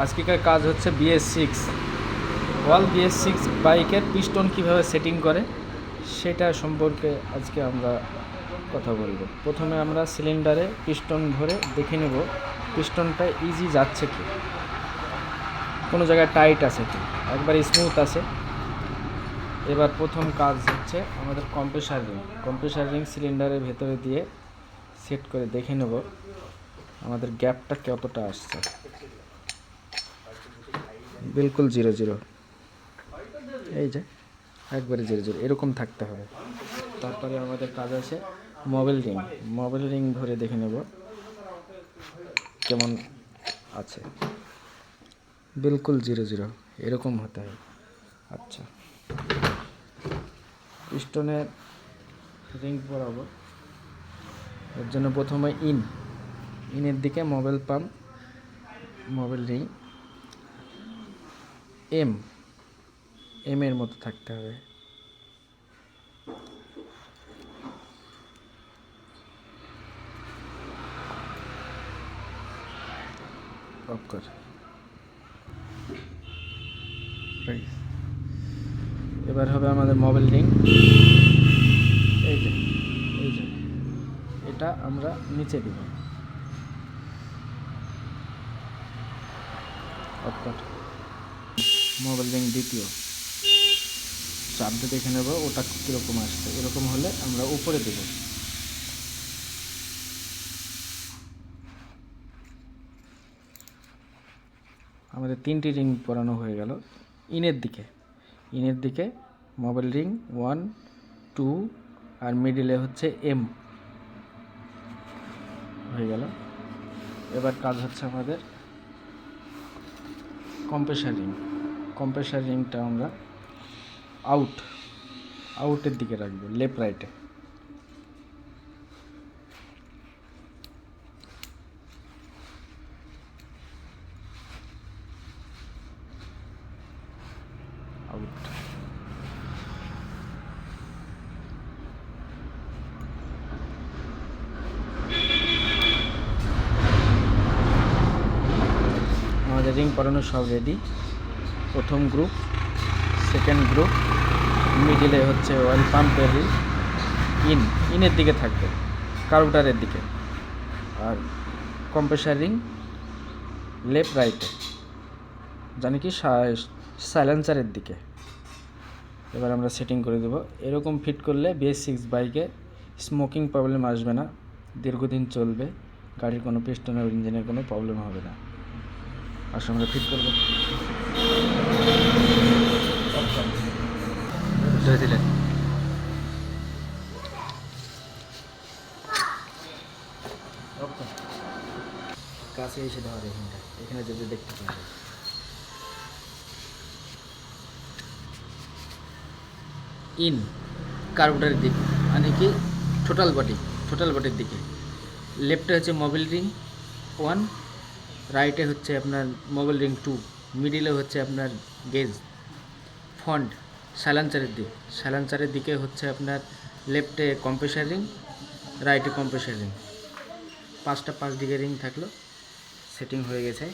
আজকেকার কাজ হচ্ছে BS6 ওয়াল BS6 বাইকের পিস্টন কিভাবে সেটিং করে সেটা সম্পর্কে আজকে আমরা কথা বলবো। প্রথমে আমরা সিলিন্ডারে পিস্টন ভরে দেখে নেব পিস্টনটা ইজি যাচ্ছে কি, কোনো জায়গায় টাইট আছে কি, একবার স্মুথ আছে। এবার প্রথম কাজ হচ্ছে আমাদের কম্প্রেসার রিং সিলিন্ডারের ভেতরে দিয়ে সেট করে দেখে নেব আমাদের গ্যাপটা কতটা আসছে। বিলকুল 0 এই যে একবারে 0 এরকম থাকতে হবে। তারপরে আমাদের কাজ আছে মোবাইল রিং ধরে দেখে নেব কেমন আছে। বিলকুল 0 এরকম হতে হবে। আচ্ছা, পিস্টনের রিং বরাবর এর জন্য প্রথমে ইনের দিকে মোবাইল রিং এম এর মতো থাকতে হবে। এবার হবে আমাদের মোবাইল রিং, এই যে এটা আমরা নিচে দিব। মোবাইল রিং দ্বিতীয় চাপটা দেখে নেব ওটা কীরকম আসছে। এরকম হলে আমরা উপরে দেব। আমাদের 3টি রিং পরানো হয়ে গেল। ইনের দিকে মোবাইল রিং 1 2 আর মিডিলে হচ্ছে এম হয়ে গেল। এবার কাজ হচ্ছে আমাদের কম্প্রেসার রিংটা আমরা আউটের দিকে রাখবো, লেফট রাইটে। আউট। আমাদের রিং পরানো সব রেডি। প্রথম গ্রুপ, সেকেন্ড গ্রুপ, মিডিলে হচ্ছে অয়েল পাম্পের রিং, ইনের দিকে থাকবে, কার্বুরেটরের দিকে, আর কম্প্রেসার রিং লেফট রাইটে, জানি কি সাইলেন্সারের দিকে। এবার আমরা সেটিং করে দেব। এরকম ফিট করলে BS6 বাইকে স্মোকিং প্রবলেম আসবে না, দীর্ঘদিন চলবে, গাড়ির কোনো পিস্টনের ইঞ্জিনের কোনো প্রবলেম হবে না। আসলে আমরা ফিট করবো। দিলেন কাছে এসে দেওয়া, এখানে যদি দেখতে পাবেন কার্বুরেটরের দিকে, মানে কি টোটাল বডির দিকে। লেফটে হচ্ছে মোবাইল রিং 1, রাইটে হচ্ছে আপনার মোবাইল রিং 2, মিডিলে হচ্ছে আপনার গেজ ফন্ট, সাইলেন্সারের দিকে হচ্ছে আপনার লেফটে কম্প্রেসার রিং, রাইটে কম্প্রেসার রিং। 5 দিকে রিং থাকলো, সেটিং হয়ে গেছে।